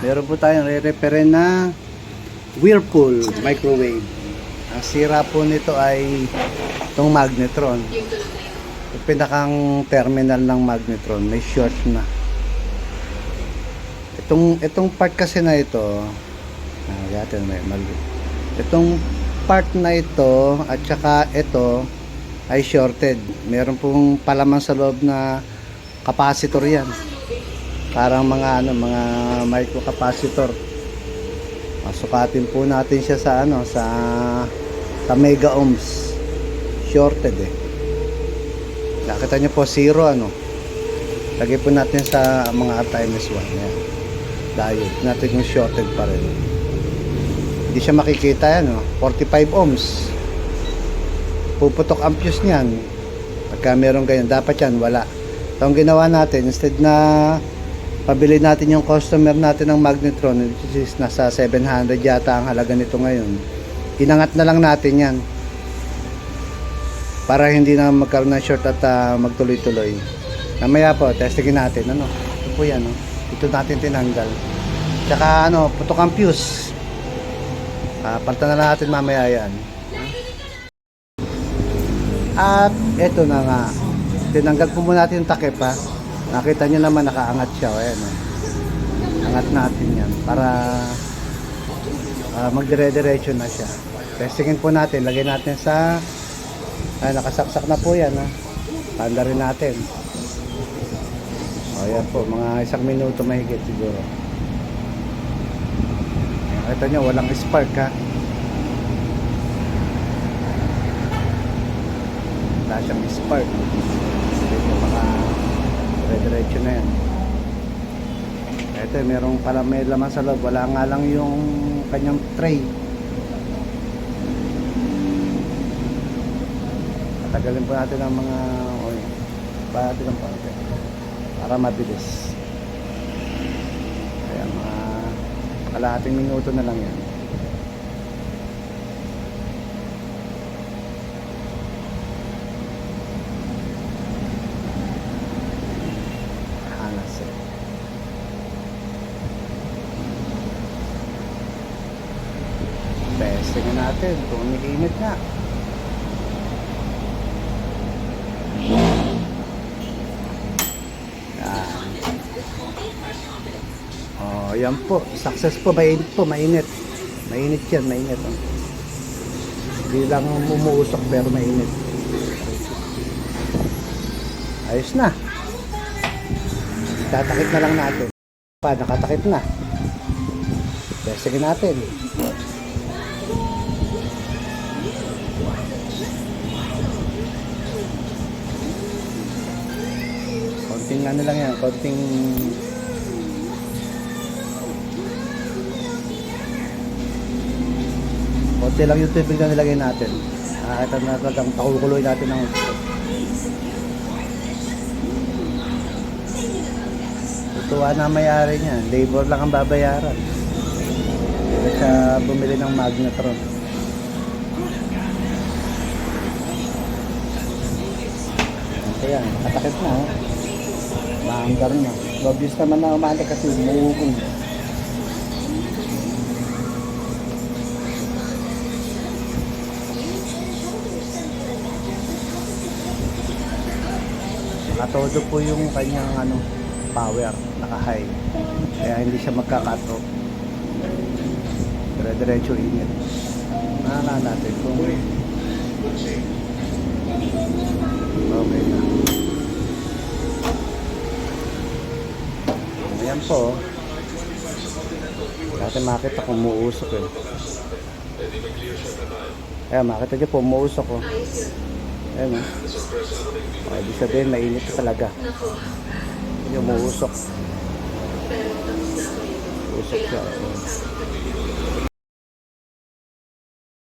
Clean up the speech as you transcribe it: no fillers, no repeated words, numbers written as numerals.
Meron po tayong re-repair na Whirlpool microwave. Ang sira po nito ay itong magnetron. Yung pinakang terminal ng magnetron may short na. Itong part kasi na ito, itong part na ito at saka ito ay shorted. Meron pong palaman sa loob na capacitor yan. Parang mga micro capacitor. Sukatin po natin siya sa sa mega ohms. Shorted eh. Nakita niyo po zero Lagay po natin sa mga R-1 yan. Diode natin yung shorted pa rin. Hindi siya makikita yan 45 ohms. Puputok ang fuse niyan. Pagka meron ganyan, dapat yan wala. So ang ginawa natin, instead na pabili natin yung customer natin ng magnetron, which is nasa 700 yata ang halaga nito ngayon, inangat na lang natin yan para hindi na magkaroon ng short at magtuloy-tuloy. Mamaya po, testingin natin ito po yan ito natin tinanggal, tsaka putok ang fuse. Palitan na natin mamaya yan. At ito na nga, tinanggal po muna natin yung takip nakita nyo naman nakaangat siya. Ayan angat natin yan para magdire-diretso na siya. Testingin po natin, lagay natin sa nakasaksak na po yan panda rin natin. Ayan po, mga 1 minuto mahigit siguro. Nakita nyo walang spark wala siyang spark. Ito mga diretso na yan. Ito merong pala may laman sa loob, wala nga lang yung kanyang tray. Patagalin po natin ang mga para mabilis. Kaya mga kalahating minuto na lang yan. Testingin natin kung umiinit na. Yan po, success po. Mainit po, mainit yan, mainit hindi lang umuusok pero mainit. Ayos na, tatakip na lang natin. Nakatakip na. Testingin natin. Konting lang yan, konting lang yung tubig na nilagay natin. Nakakita na talagang pakukuloy natin ng tuwa na mayari niya. Labor lang ang babayaran. Hindi siya bumili ng magnetron. Kaya nakatakip na maanggar na. Obvious naman na umali kasi umuugong. Nakatodo po yung kanyang power, naka-high. Kaya hindi siya magka-cut off. Dire-diretso init. Naalala natin kung okay na. Ayan po. Dati makita kung umuusok Ayan, makita nyo po umuusok Ayan ibig sabihin mainit talaga. Yung umuusok. Usok siya.